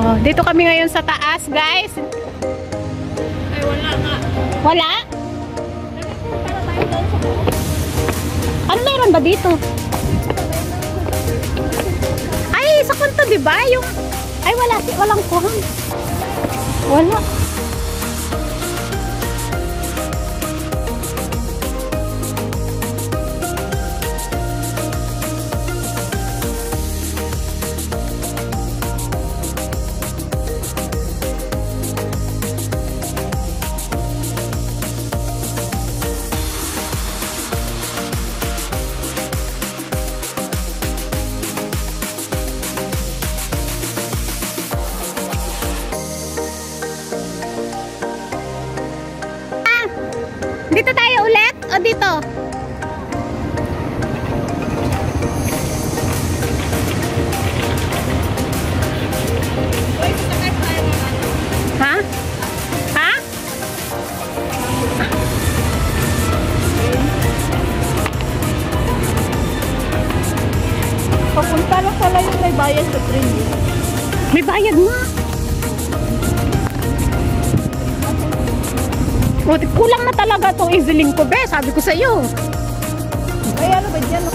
Oh, dito kami ngayon sa taas, guys. Ay, wala nga. Wala? Para tayo doon sa buo. Ano meron ba dito? Ay, sa kanto, di ba? Yung... Ay, wala. Walang kuhang. Wala. Dito tayo ulit? O dito? Ha? Ha? Papunta lang pala yung may bayad sa train. May bayad nga. O, kulang na talaga itong EZ-Link ko, be. Sabi ko sa'yo. Ay, ano ba dyan?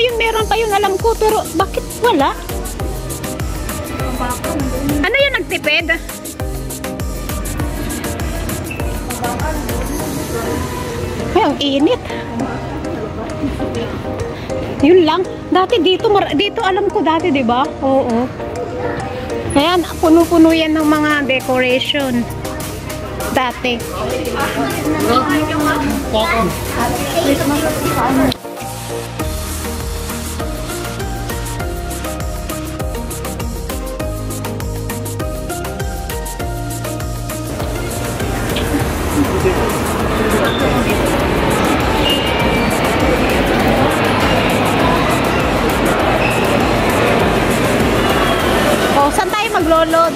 Ngayon meron pa yun, alam ko, pero bakit wala? Ano yun, nagtipid? Ay, ang init. Yun lang. Dati dito alam ko dati, di ba? Oo. Ayan, puno-puno yan ng mga decoration. Dati. Oh, saan tayo maglolod?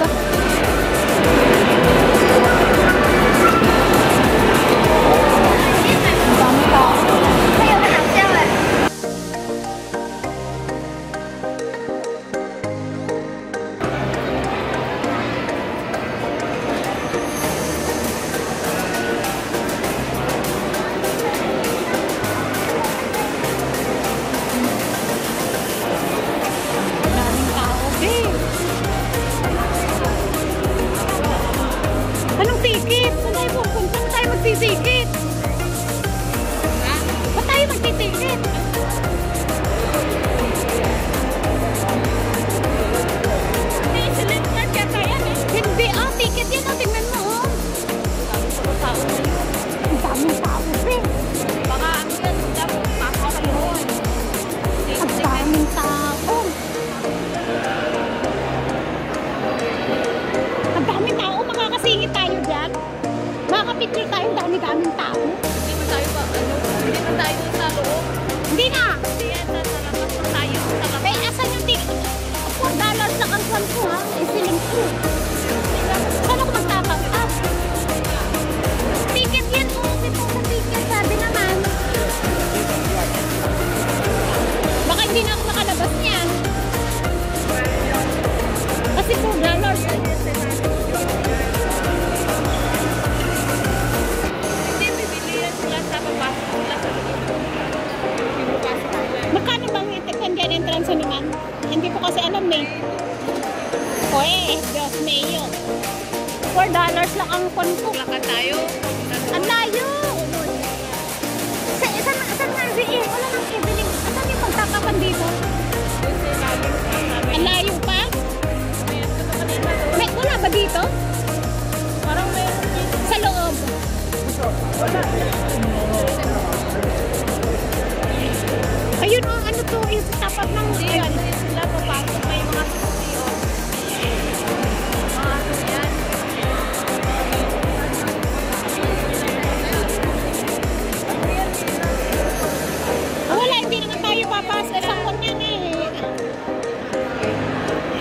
Kasi $2. Hindi, bibili yan sila sa papasok nila sa loob. Yung papasok nila. Magkano bang itipan dyan entrance naman? Hindi ko kasi alam eh. Oye, Diyos mayo. $4 lang ang konto. Lakad tayo. Ang layo! Saan nga eh? Wala nang evening. Saan yung magtatapan dito? Kasi galing sa namin. Ang layo pa? Ayan, ito kanina doon. May, wala ba dito? Parang mayroon dito. Sa loob? Wala. Ayun oh, ano to? Yung tapat ng... Hindi, ano yun sila papasok. May mga susi, oh. Mga ano yan. Wala, hindi naman tayo papasok sa kunyan eh.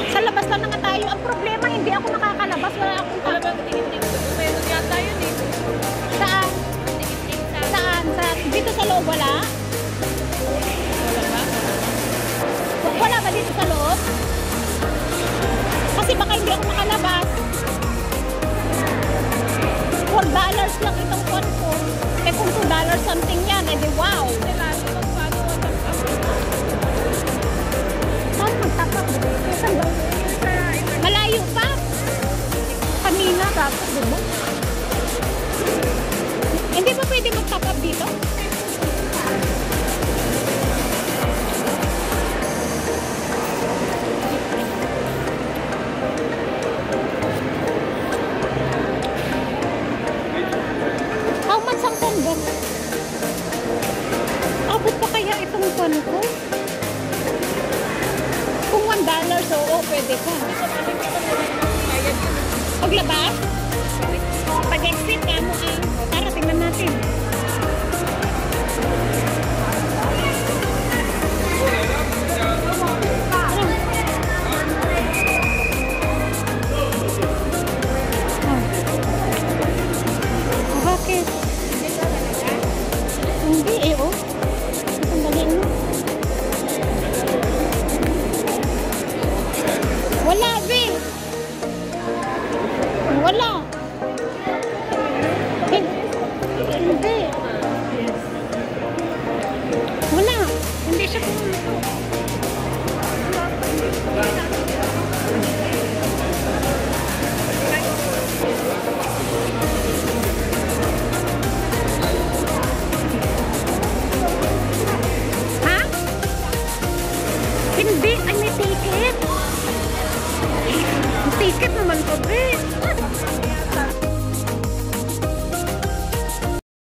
Sa labas lang naman tayo. Ang problema, hindi ako nakakalabas. Wala akong Talagang tingin-tingin. Meron yata yun eh. Saan? Tingin-tingin sa... Saan? Dito sa loob wala? Wala ba? Wala ba dito sa loob? Kasi baka hindi ako makalabas. $4 lang itong phone ko. Eh kung $2 something yan, edi wow. Sila, magpaano matapos. Saan magtapak? Saan ba? Malayo pa. Kanina dapat, di ba? Hindi ba pwede magtapap dito? How much ang phone? Abot pa kaya itong phone ko? Kung $1, so oo, pwede ka. Paglabas? Pag-exit ka mo ah. Tara, tingnan natin. Bakit? Hindi eh, oh. Sandali mo. Wala, Be. Wala. Hindi. Wala. Hindi siya pumunto. Ha? Hindi. Ay, may ticket. May ticket naman to, Be.